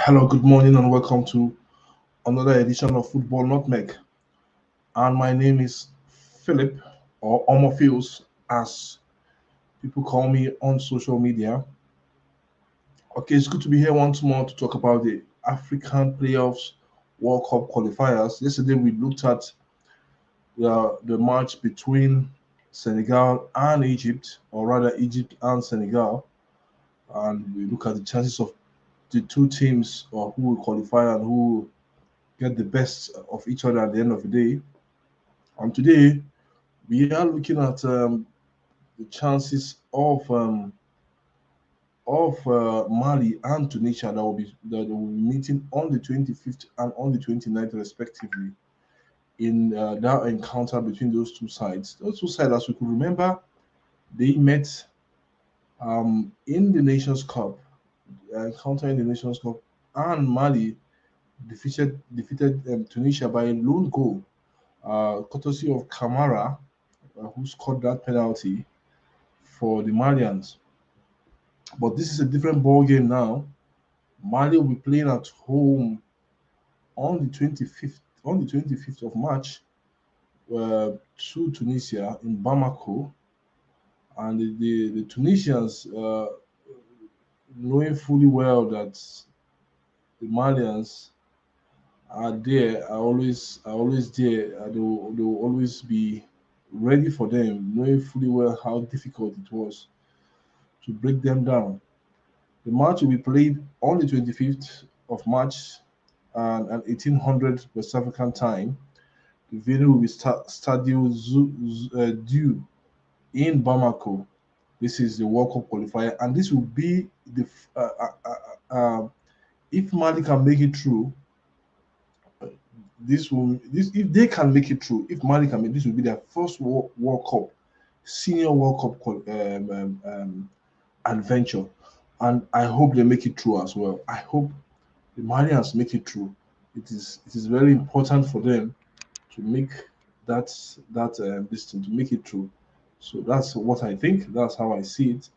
Hello, good morning, and welcome to another edition of Football Nutmeg. And my name is Philip, or Omofios, as people call me on social media. Okay, it's good to be here once more to talk about the African Playoffs World Cup qualifiers. Yesterday, we looked at the match between Senegal and Egypt, or rather, Egypt and Senegal, and we look at the chances of the two teams, or who will qualify and who get the best of each other at the end of the day. And today we are looking at the chances of Mali and Tunisia that will be meeting on the 25th and on the 29th respectively in that encounter between those two sides. Those two sides, as we could remember, they met in the Nations Cup, encounter in the Nations Cup, and Mali defeated Tunisia by a lone goal, courtesy of Kamara, who scored that penalty for the Malians. But this is a different ball game now. Mali will be playing at home on the 25th of March to Tunisia in Bamako, and the Tunisians, knowing fully well that the Malians are always there. They will always be ready for them, knowing fully well how difficult it was to break them down. The match will be played on the 25th of March and at 1800 West African time. The venue will be Stadio Due in Bamako. This is the World Cup qualifier, and this will be the if Mali can make it through. This if they can make it through. If Mali can make this will be their first World Cup, senior World Cup adventure, and I hope they make it through as well. I hope the Malians make it through. It is very important for them to make that this thing to make it through. So that's what I think. That's how I see it,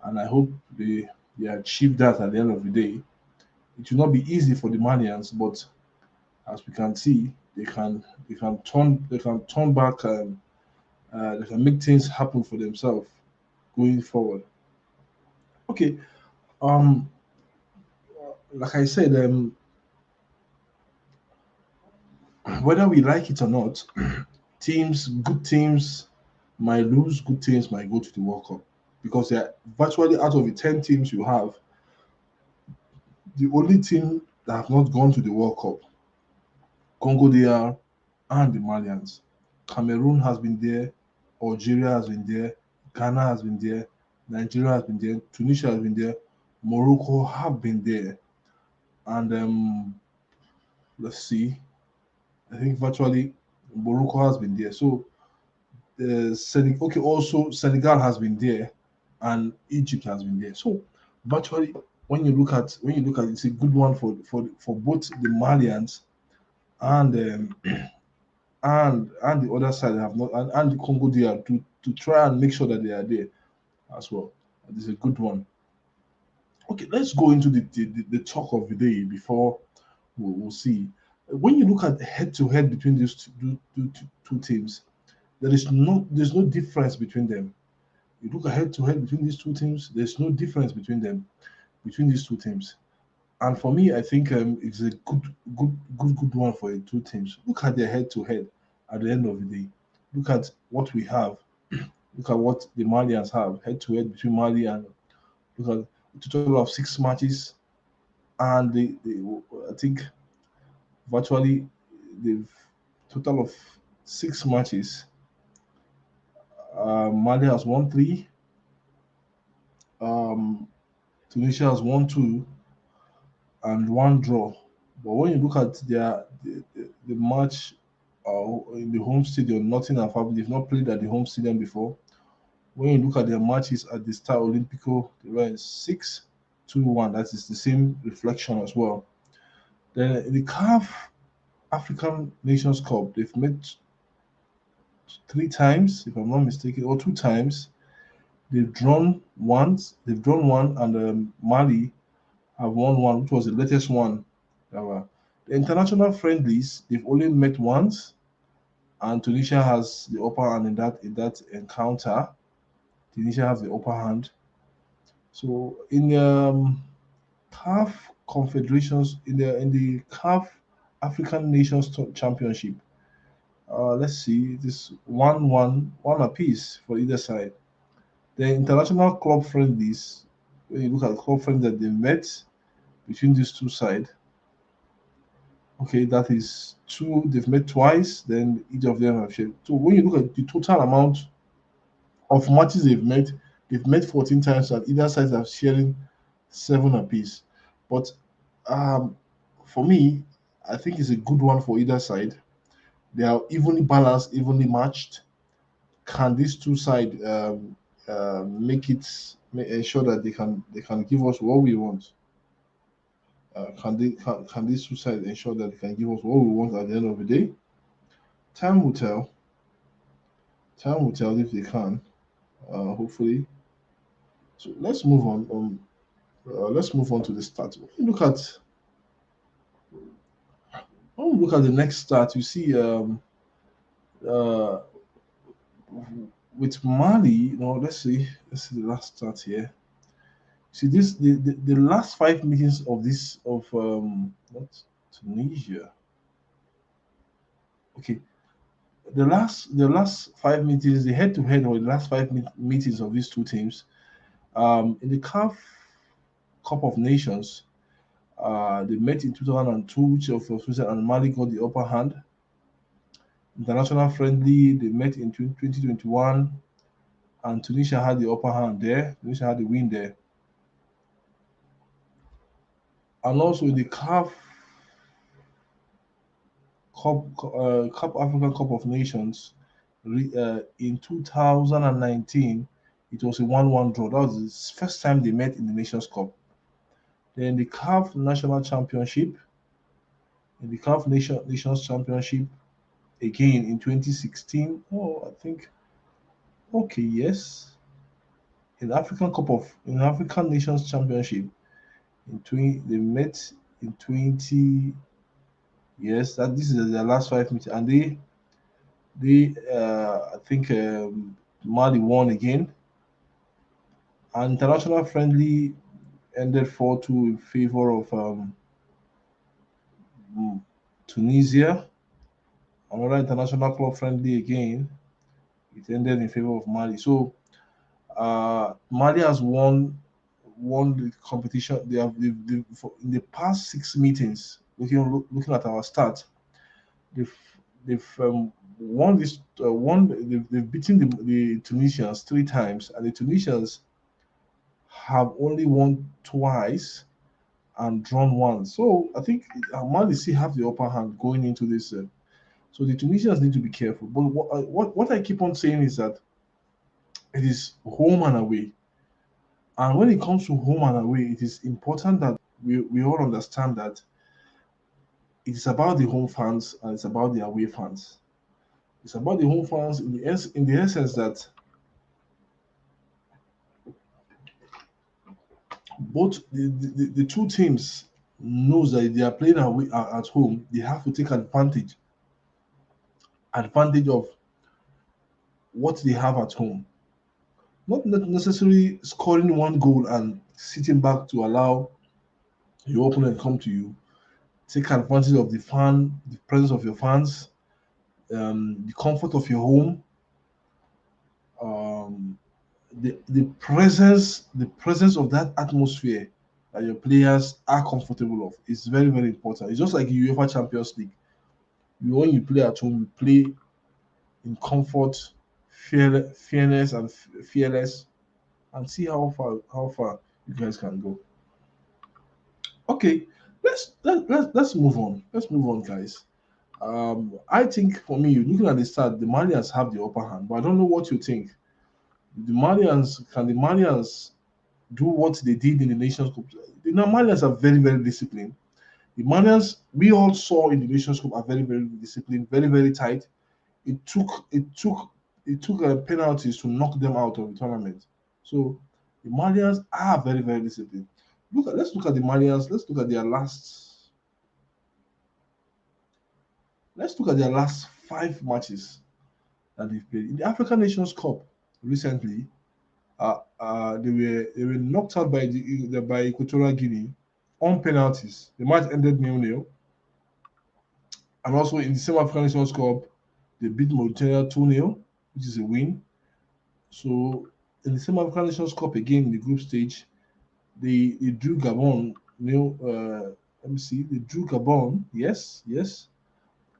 and I hope they achieve that at the end of the day. It will not be easy for the Malians, but as we can see, they can turn back and they can make things happen for themselves going forward. Okay, um, like I said, whether we like it or not, good teams might lose, good teams might go to the World Cup because they're virtually out of the 10 teams you have, the only team that have not gone to the World Cup, Congo DR and the Malians. Cameroon has been there, Algeria has been there, Ghana has been there, Nigeria has been there, Tunisia has been there, Morocco have been there, and let's see, I think virtually Morocco has been there. So okay, also Senegal has been there, and Egypt has been there. So virtually, when you look at it's a good one for both the Malians and and the other side have not and the Congo DR to try and make sure that they are there as well. This is a good one. Okay, let's go into the talk of the day before we'll see. When you look at head to head between these two teams, there's no difference between them. You look head to head between these two teams, there's no difference between these two teams. And for me, I think it's a good one for the two teams. Look at their head to head at the end of the day. Look at what we have. Look at what the Malians have head to head between Mali and look at a total of 6 matches, and I think virtually they've total of 6 matches. Mali has won three. Um, Tunisia has won two and one draw. But when you look at the match in the home stadium, nothing have happened. They've not played at the home stadium before. When you look at their matches at the Star Olimpico, they were 6-2-1. That is the same reflection as well. Then in the CAF African Nations Cup, they've met 3 times, if I'm not mistaken, or 2 times. They've drawn once. They've drawn one, and Mali have won one, which was the latest one. The international friendlies, they've only met once, and Tunisia has the upper hand in that encounter. Tunisia has the upper hand. So in CAF confederations in the CAF African Nations Championship, let's see, this one apiece for either side. The international club friendlies, when you look at the club friendlies that they met between these two sides, okay, that is two. They've met twice. Then each of them have shared. So when you look at the total amount of matches they've met 14 times, and either sides are sharing seven apiece. But um, for me, I think it's a good one for either side. They are evenly balanced, evenly matched. Can these two sides make it ensure that they can give us what we want? Can these two sides ensure that they can give us what we want at the end of the day? Time will tell. Time will tell if they can. Hopefully. So let's move on. Let's move on to the start. When we look at the next start, you see uh, with Mali. Let's see the last start here. See this the last five meetings of this of not Tunisia. Okay, the last five meetings, the head to head or the last five meetings of these two teams. In the CAF Cup of Nations, they met in 2002, which of Tunisia and Mali got the upper hand. International friendly, they met in 2021, and Tunisia had the upper hand there. Tunisia had the win there. And also in the Cup African Cup of Nations, in 2019, it was a 1-1 draw. That was the first time they met in the Nations Cup. Then the CAF National Championship, in the CAF Nations Championship, again in 2016. Oh, I think, okay, yes. In African Nations Championship, they met in 20. Yes, that this is their last five meetings, and I think Mali won again. And international friendly ended 4-2 in favor of Tunisia. Another international club friendly again, it ended in favor of Mali. So Mali has won the competition. In the past six meetings. Looking at our stats, they've won this one. They've beaten the Tunisians three times, and the Tunisians have only won twice and drawn one. So I think Mali still have the upper hand going into this. So the Tunisians need to be careful. But what I keep on saying is that it is home and away. And when it comes to home and away, it is important that we all understand that it is about the home fans and it's about the away fans. It's about the home fans in the essence that both the two teams knows that if they are playing away at home, they have to take advantage of what they have at home. Not necessarily scoring one goal and sitting back to allow your opponent come to you. Take advantage of the presence of your fans, the comfort of your home, um, the presence of that atmosphere that your players are comfortable of is very, very important. It's just like UEFA Champions League. When you play at home, you play in comfort, fairness, and fearless, and see how far you guys can go. Okay, let's move on. Let's move on, guys. I think for me, looking at the start, the Malians have the upper hand, but I don't know what you think. The Malians do what they did in the Nations Cup? The Malians are very, very disciplined. The Malians we all saw in the Nations Cup are very, very disciplined, very, very tight. It took penalties to knock them out of the tournament. So the Malians are very, very disciplined. let's look at the Malians. Let's look at their last 5 matches that they've played in the African Nations Cup recently. They were knocked out by Equatorial Guinea on penalties. The match ended 0-0. And also in the same African Nations Cup, they beat Mauritania 2-0, which is a win. So in the same African Nations Cup again in the group stage, they drew Gabon. Let me see. They drew Gabon. Yes, yes,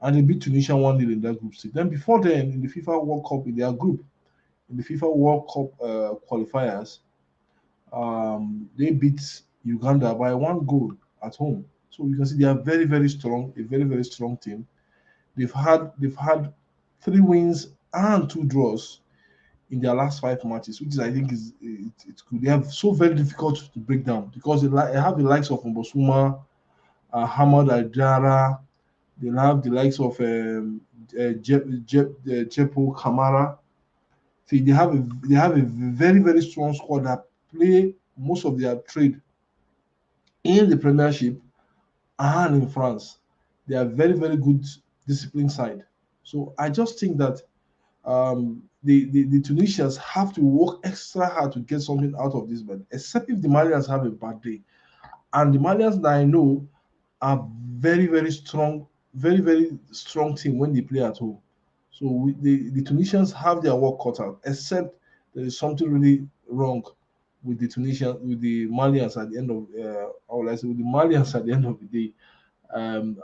and they beat Tunisia 1-0 in that group stage. Then before then, in the FIFA World Cup in their group, in the FIFA World Cup qualifiers, they beat Uganda by 1 goal at home. So you can see they are very, very strong, a very, very strong team. They've had 3 wins and 2 draws in their last 5 matches, which is I think it's good. They have so very difficult to break down because they have the likes of Mbosuma, Hamad Aljara. They have the likes of Jepo Kamara. See, they have a very, very strong squad that play most of their trade in the Premiership and in France. They are very, very good discipline side. So I just think that the Tunisians have to work extra hard to get something out of this, but except if the Malians have a bad day. And the Malians that I know are very, very strong, very, very strong team when they play at home. So the Tunisians have their work cut out, except there is something really wrong with the Malians at the end of, or I say with the Malians at the end of the day, and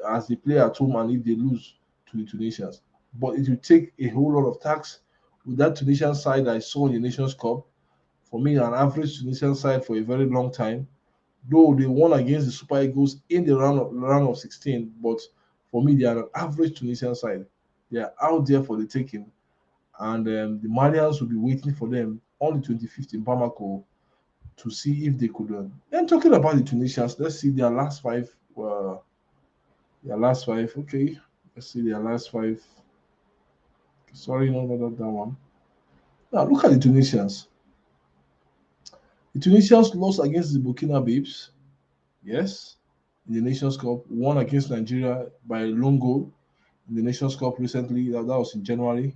as they play at home and if they lose to the Tunisians. But it will take a whole lot of tax with that Tunisian side I saw in the Nations Cup. For me, an average Tunisian side for a very long time, though they won against the Super Eagles in the round of 16, but for me, they are an average Tunisian side. They are out there for the taking, and the Malians will be waiting for them on the 25th in Bamako to see if they could. Then talking about the Tunisians, let's see their last five. Their last five. Okay, let's see their last five. Sorry, no, not that one. Now look at the Tunisians. The Tunisians lost against the Burkina Babes. Yes, in the Nations Cup, won against Nigeria by a lone goal in the Nations Cup recently. That was in January.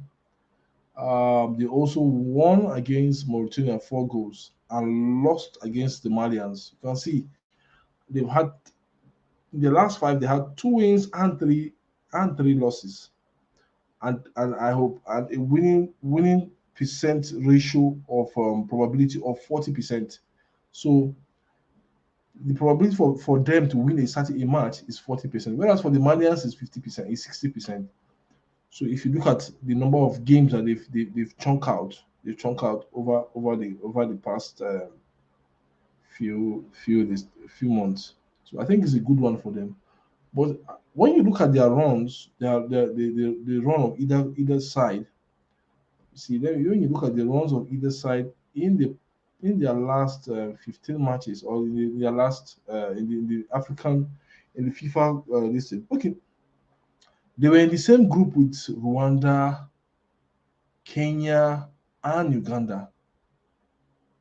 They also won against Mauritania 4 goals and lost against the Malians. You can see they've had in the last 5 they had 2 wins and three losses, and I hope and a winning percent ratio of probability of 40%. So the probability for them to win a match is 40%, whereas for the Malians is 50%, is 60%. So if you look at the number of games that they've chunked out, over the past few months. So I think it's a good one for them. But when you look at their runs, the run of either side, see then when you look at the runs of either side in their last 15 matches or in their last in the African in the FIFA listed. Okay, they were in the same group with Rwanda, Kenya, and Uganda.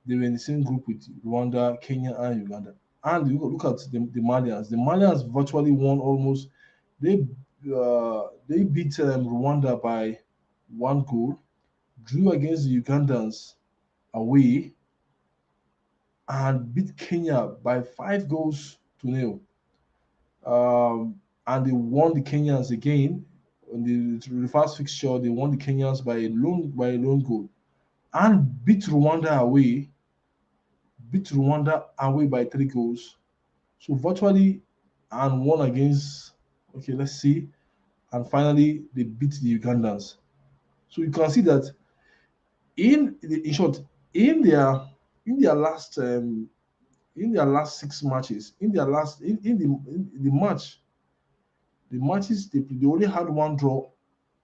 They were in the same group with Rwanda, Kenya, and Uganda. And you look at the Malians. The Malians virtually won almost. They beat Rwanda by 1 goal, drew against the Ugandans away, and beat Kenya by 5 goals to 0. And they won the Kenyans again in the first fixture. They won the Kenyans by a lone goal, and beat Rwanda away by 3 goals. So virtually, and won against. Okay, let's see. And finally, they beat the Ugandans. So you can see that in short, in their in their last in their last 6 matches, in the match, the matches they only had 1 draw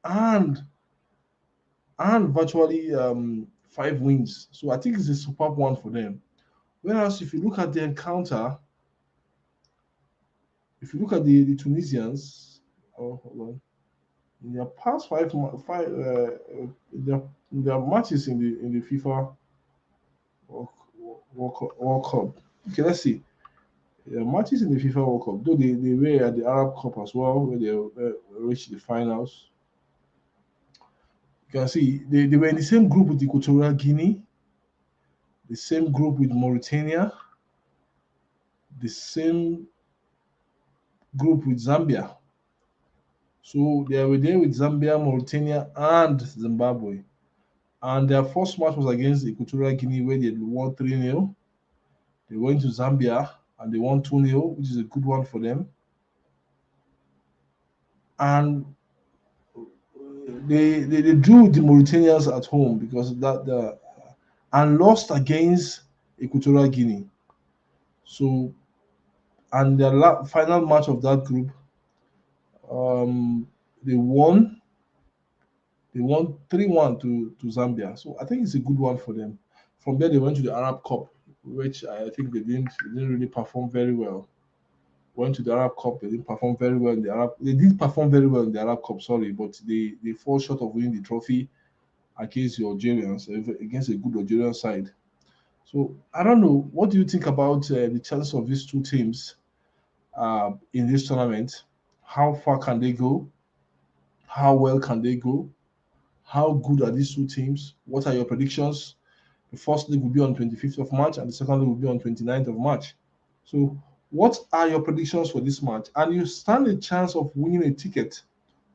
and virtually 5 wins. So I think it's a superb one for them. Whereas if you look at the encounter, if you look at the Tunisians, oh hold on, in their past their matches in the FIFA, oh, World Cup. Okay, let's see. Matches in the FIFA World Cup, though they were at the Arab Cup as well, where they reached the finals. You can see they were in the same group with Equatorial Guinea, the same group with Mauritania, the same group with Zambia. So they were there with Zambia, Mauritania, and Zimbabwe. And their first match was against Equatorial Guinea, where they won 3-0. They went to Zambia and they won 2-0, which is a good one for them. And they drew the Mauritanians at home because and lost against Equatorial Guinea. So, and their final match of that group, um, they won. They won 3-1 to Zambia. So I think it's a good one for them. From there, they went to the Arab Cup, which I think they didn't really perform very well. Went to the Arab Cup, they didn't perform very well in the Arab. They did perform very well in the Arab Cup, sorry, but they fall short of winning the trophy against the Algerians, against a good Algerian side. So I don't know. What do you think about the chances of these two teams in this tournament? How far can they go? How well can they go? How good are these two teams? What are your predictions? The first leg will be on 25th of March, and the second leg will be on 29th of March. So, what are your predictions for this match? And you stand a chance of winning a ticket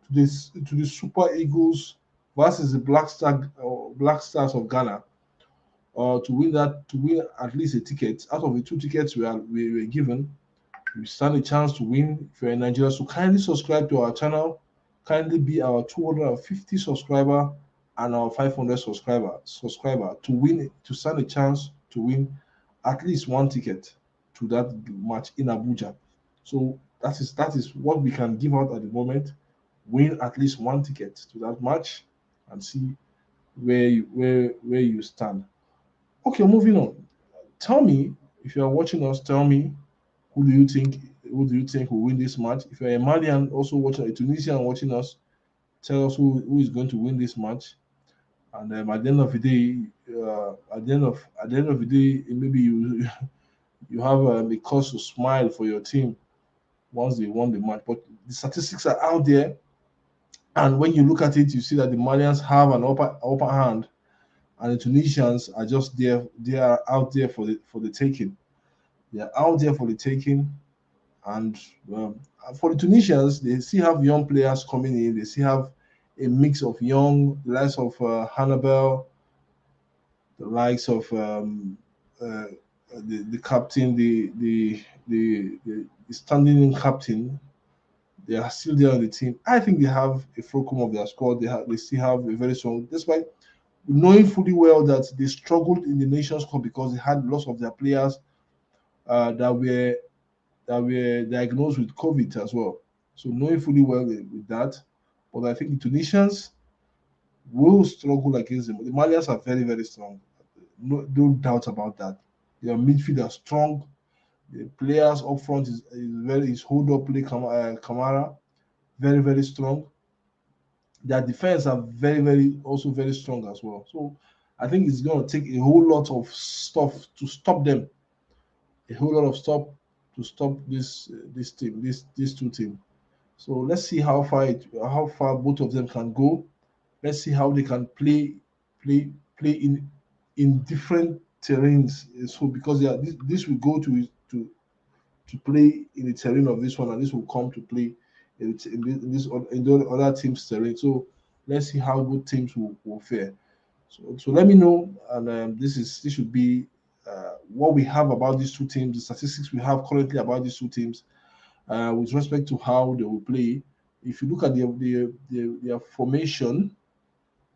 to the Super Eagles versus the Black Stars of Ghana, or to win at least a ticket out of the two tickets we were given. You stand a chance to win if you're in Nigeria. So kindly subscribe to our channel. Kindly be our 250 subscriber and our 500 subscriber to stand a chance to win at least one ticket to that match in Abuja. So that is what we can give out at the moment. Win at least one ticket to that match and see where you stand. Okay, moving on. Tell me, if you are watching us, tell me who do you think will win this match? If you're a Malian also watching, a Tunisian watching us, tell us who is going to win this match. And at the end of the day, at the end of the day, maybe you have a cause to smile for your team once they won the match. But the statistics are out there, and when you look at it, you see that the Malians have an upper hand, and the Tunisians are just there. They are out there for the taking. They are out there for the taking. And for the Tunisians, they still have young players coming in. They still have a mix of young, the likes of Hannibal, the likes of uh, the captain, the standing in captain. They are still there on the team. I think they have a fulcrum of their squad. They still have a very strong, despite knowing fully well that they struggled in the Nations Cup because they had lots of their players that were diagnosed with COVID as well. So knowing fully well with that, but I think the Tunisians will struggle against them. The Malians are very, very strong. No doubt about that. Their midfield are strong. The players up front is hold up play Kamara, very, very strong. Their defense are very, very also very strong as well. So I think it's going to take a whole lot of stuff to stop them. A whole lot of stuff to stop this team, these two teams. So let's see how far both of them can go. Let's see how they can play play in different terrains. So because this will go to play in the terrain of this one, and this will come to play in the other team's terrain. So let's see how both teams will fare. So let me know, and this should be what we have about these two teams, the statistics we have currently about these two teams with respect to how they will play. If you look at their formation,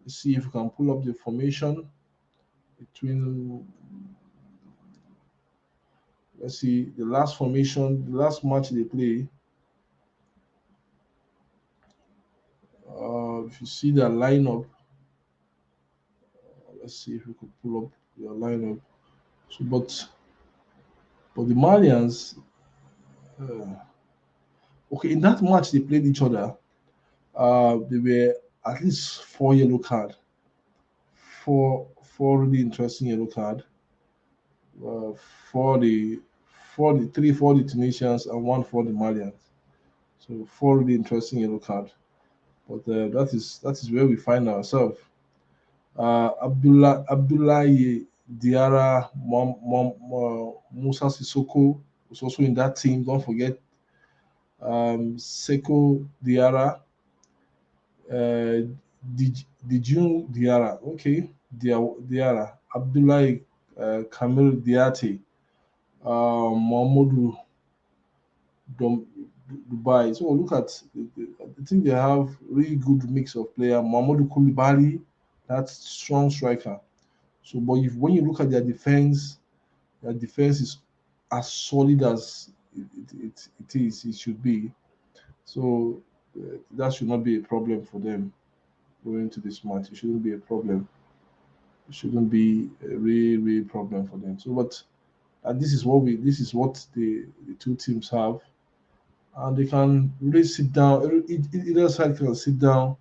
let's see if we can pull up the formation between. Let's see the last formation, the last match they play. If you see their lineup, let's see if we could pull up their lineup. So, but the Malians, okay, in that match they played each other. There were at least four yellow card, four really interesting yellow card. uh, for the Tunisians and one for the Malians. So four really interesting yellow card. But that is where we find ourselves. Abdullahi Diarra, Musa Sissoko was also in that team. Don't forget Seko Diarra, uh, Dijun Diarra. Okay, Diarra, Abdullahi Kamil Diate, Mohamedu Dubai. So look at, I think they have really good mix of player. Mohamedu Koulibaly, that strong striker. So, but if when you look at their defense is as solid as it should be. So that should not be a problem for them going into this match. It shouldn't be a problem. It shouldn't be a real problem for them. So, but this is what the two teams have, and they can really sit down. Either side can sit down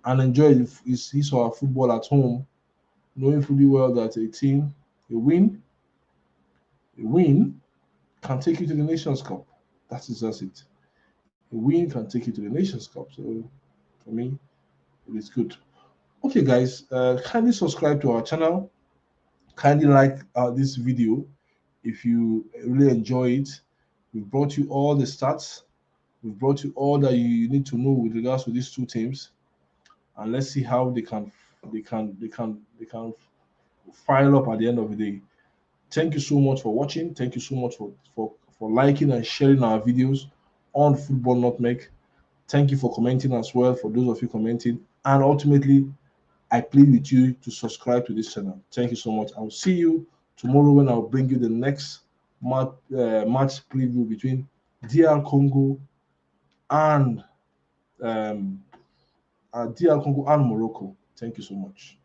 and enjoy his or her football at home, knowing fully well that a win, a win can take you to the Nations Cup. That is just it. A win can take you to the Nations Cup. So for me, it is good. Okay, guys, kindly subscribe to our channel. Kindly like this video if you really enjoy it. We've brought you all the stats. We've brought you all that you need to know with regards to these two teams, and let's see how they can file up at the end of the day. Thank you so much for watching. Thank you so much for liking and sharing our videos on Football Nutmeg. Thank you for commenting as well, for those of you commenting. And ultimately, I plead with you to subscribe to this channel. Thank you so much. I'll see you tomorrow when I'll bring you the next match preview between DR Congo and DR Congo and Morocco. Thank you so much.